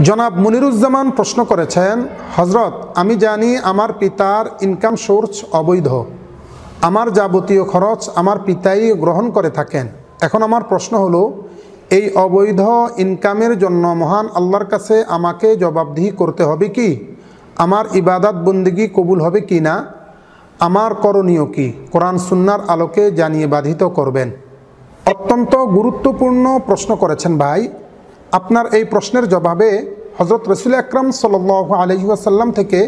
জনাব মনিরুজ্জামান প্রশ্ন করেছেন, হজরত আমি জানি আমার পিতার ইনকাম সোর্স অবৈধ, আমার যাবতীয় খরচ আমার পিতাই গ্রহণ করে থাকেন। এখন আমার প্রশ্ন হলো, এই অবৈধ ইনকামের জন্য মহান আল্লাহর কাছে আমাকে জবাবদিহি করতে হবে কি? আমার ইবাদত বন্দেগী কবুল হবে কি না? আমার করণীয় কি? কোরআন সুন্নাহর আলোকে জানিয়ে বাধিত করবেন। অত্যন্ত গুরুত্বপূর্ণ প্রশ্ন করেছেন ভাই। আপনার এই প্রশ্নের জবাবে হজরত রসুল আকরাম সাল্লাল্লাহু আলাইহি ওয়াসাল্লাম থেকে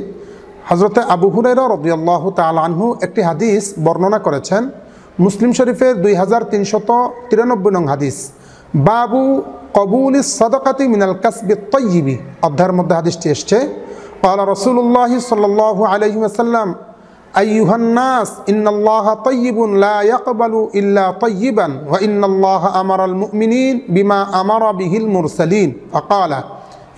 হজরতে আবু হুরায়রা রাদিয়াল্লাহু তাআলা আনহু একটি হাদিস বর্ণনা করেছেন। মুসলিম শরীফের 2393 নং হাদিস, বাবু কবুলিস সাদাকাতি মিনাল কাসবিত তাইয়্যিবি অধ্যায়ের মধ্যে হাদিসটি এসছে। ক্বালা রাসূলুল্লাহ সাল্লাল্লাহু আলাইহি ওয়াসাল্লাম, আইয়ুহান নাস ইন্নাল্লাহা তাইয়্যিবুন লা ইয়াকবালু ইল্লা তাইয়্যিবান ওয়া ইন্নাল্লাহা আমারাল মুমিনিন বিমা আমারা বিহিল মুরসালিন ফাকালা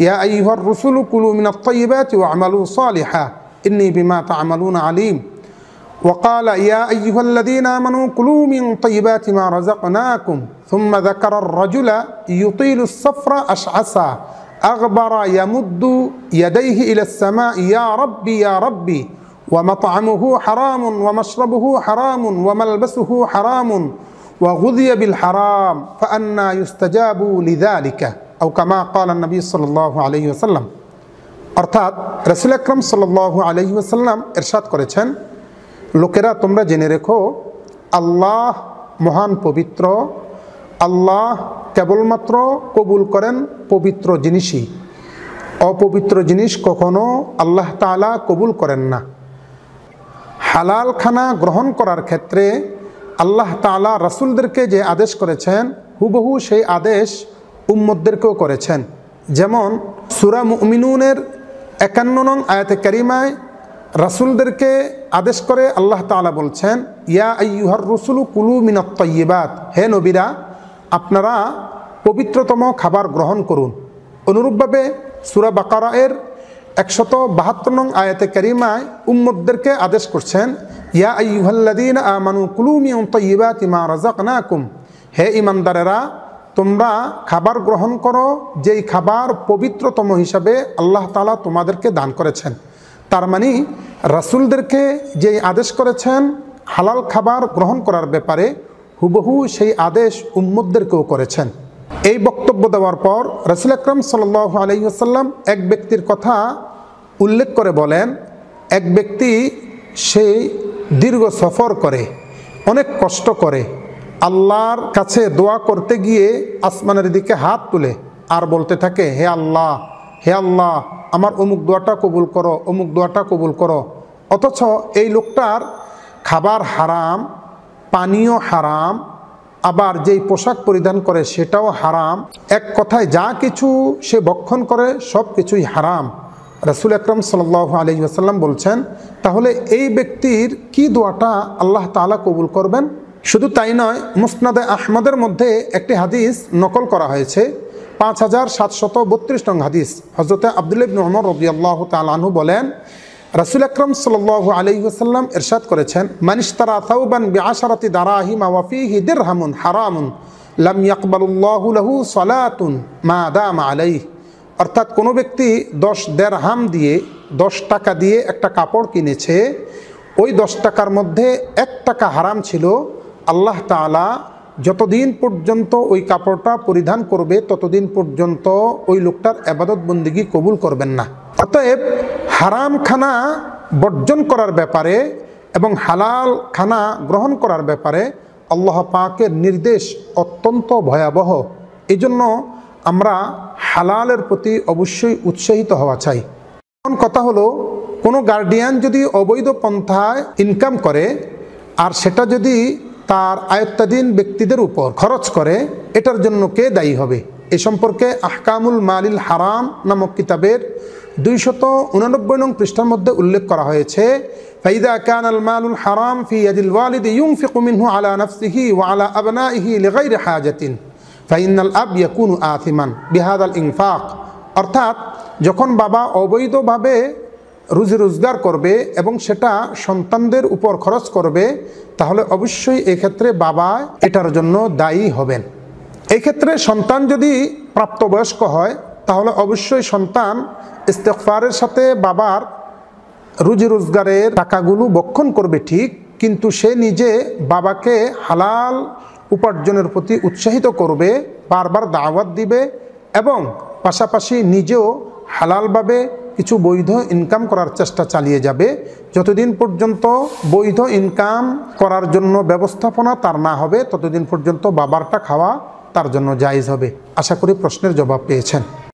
ইয়া আইয়ুহার রুসুলু কুলু মিনাত তাইয়্যিবাতি ওয়া'মালু সালিহা ইন্নী বিমা তা'মালুনা আলীম وقال يا أيها الذين آمنوا كلوا من طيبات ما رزقناكم ثم ذكر الرجل يطيل السفر أشعثا أغبر يمد يديه إلى السماء يا ربي يا ربي ومطعمه حرام ومشربه حرام وملبسه حرام وغذي بالحرام فأنى يستجاب لذلك أو كما قال النبي صلى الله عليه وسلم। অর্থাৎ রাসূল আকরাম সাল্লাল্লাহু আলাইহি ওয়াসাল্লাম ইরশাদ করেছেন, লোকেরা তোমরা জেনে রেখো, আল্লাহ মহান পবিত্র, আল্লাহ কেবলমাত্র কবুল করেন পবিত্র জিনিসই, অপবিত্র জিনিস কখনো আল্লাহ তাআলা কবুল করেন না। হালাল খানা গ্রহণ করার ক্ষেত্রে আল্লাহ তাআলা রাসূলদেরকে যে আদেশ করেছেন হুবহু সেই আদেশ উম্মতদেরকেও করেছেন। যেমন সূরা মুমিনুনের 51 নং আয়াতে কারিমায় রাসূলদেরকে আদেশ করে আল্লাহ তাআলা বলছেন, ইয়া আইয়ুহার রুসুলু কুলু মিনাত তাইয়্যিবাত, হে নবীরা আপনারা পবিত্রতম খাবার গ্রহণ করুন। অনুরূপভাবে সূরা বাকারার 172 নং আয়াতে কারিমায় উম্মতদেরকে আদেশ করছেন, ইয়া আইয়ুহাল্লাযীনা আমানু কুলু মিন তাইয়্যিবাতি মা রাযাকনাকুম, হে ঈমানদারেরা তোমরা খাবার গ্রহণ করো যেই খাবার পবিত্রতম হিসাবে আল্লাহ তাআলা তোমাদেরকে দান করেছেন। তার মানে রাসূলদেরকে যেই আদেশ করেছেন হালাল খাবার গ্রহণ করার ব্যাপারে হুবহু সেই আদেশ উম্মতদেরকেও করেছেন। এই বক্তব্য দেওয়ার পর রাসূল আকরাম সাল্লাল্লাহু আলাইহি ওয়াসাল্লাম এক ব্যক্তির কথা উল্লেখ করে বলেন, এক ব্যক্তি সে দীর্ঘ সফর করে, অনেক কষ্ট করে, আল্লাহর কাছে দোয়া করতে গিয়ে আসমানের দিকে হাত তুলে আর বলতে থাকে, হে আল্লাহ, হে আল্লাহ আমার অমুক দোয়াটা কবুল করো, অমুক দোয়াটা কবুল করো। অথচ এই লোকটার খাবার হারাম, পানীয় হারাম, আবার যেই পোশাক পরিধান করে সেটাও হারাম, এক কথায় যা কিছু সে ভক্ষণ করে সব কিছুই হারাম। রাসূল আকরাম সাল্লাল্লাহু আলাইহি ওয়াসাল্লাম বলছেন, তাহলে এই ব্যক্তির কি দোয়াটা আল্লাহ তাআলা কবুল করবেন? শুধু তাই নয়, মুসনাদে আহমদের মধ্যে একটি হাদিস নকল করা হয়েছে, 5732 নং হাদিস। হযরতে আব্দুল্লাহ ইবনে উমর রাদিয়াল্লাহু তাআলা আনহু বলেন, রাসূল আকরাম সাল্লাল্লাহু আলাইহি ওয়াসাল্লাম ইরশাদ করেছেন, মান ইশতারা থাওবান বিআশারাতি দারাহিম ওয়া ফীহি দিরহামুন হারামুন লাম ইয়াকবালুল্লাহু লাহু সালাতুন মা দামা আলাইহি। অর্থাৎ কোনো ব্যক্তি 10 দিরহাম দিয়ে 10 টাকা দিয়ে একটা কাপড় কিনেছে, ওই 10 টাকার মধ্যে 1 টাকা হারাম ছিল, আল্লাহ তাআলা যতদিন পর্যন্ত ওই কাপড়টা পরিধান করবে ততদিন পর্যন্ত ওই লোকটার ইবাদত বন্দেগী কবুল করবেন না। অতএব হারাম খানা বর্জন করার ব্যাপারে এবং হালাল খানা গ্রহণ করার ব্যাপারে আল্লাহ পাকের নির্দেশ অত্যন্ত ভয়াবহ। এই জন্য আমরা হালালের প্রতি অবশ্যই উৎসাহিত হওয়া চাই। এখন কথা হলো, কোনো গার্ডিয়ান যদি অবৈধ পন্থায় ইনকাম করে আর সেটা যদি তার আয়ত্তাধীন ব্যক্তিদের উপর খরচ করে, এটার জন্য কে দায়ী হবে? এ সম্পর্কে আহকামুল মালিল হারাম নামক কিতাবের 289 নং পৃষ্ঠার মধ্যে উল্লেখ করা হয়েছে, ফাইদা কানাল মালুল হারাম ফি ইয়াদিল ওয়ালিদি ইউনফিকু মিনহু আলা নাফসিহি ওয়া আলা আবনাইহি লিগাইরি হাজাতিন ফাইনাল আব ইয়াকুনু আথিমান বিহাদাল ইনফাক। অর্থাৎ যখন বাবা অবৈধভাবে রুজি রোজগার করবে এবং সেটা সন্তানদের উপর খরচ করবে, তাহলে অবশ্যই এক্ষেত্রে বাবা এটার জন্য দায়ী হবেন। এই ক্ষেত্রে সন্তান যদি প্রাপ্তবয়স্ক হয় তাহলে অবশ্যই সন্তান ইস্তেগফারের সাথে বাবার রুজি রোজগারের টাকাগুলো বক্ষণ করবে ঠিক, কিন্তু সে নিজে বাবাকে হালাল উপার্জনের প্রতি উৎসাহিত করবে, বারবার দাওয়াত দিবে এবং পাশাপাশি নিজেও হালালভাবে কিছু বৈধ ইনকাম করার চেষ্টা চালিয়ে যাবে। যতদিন পর্যন্ত বৈধ ইনকাম করার জন্য ব্যবস্থাপনা তার না হবে, ততদিন পর্যন্ত বাবারটা খাওয়া তার জন্য জায়েজ হবে। আশা করি প্রশ্নের জবাব পেয়েছেন।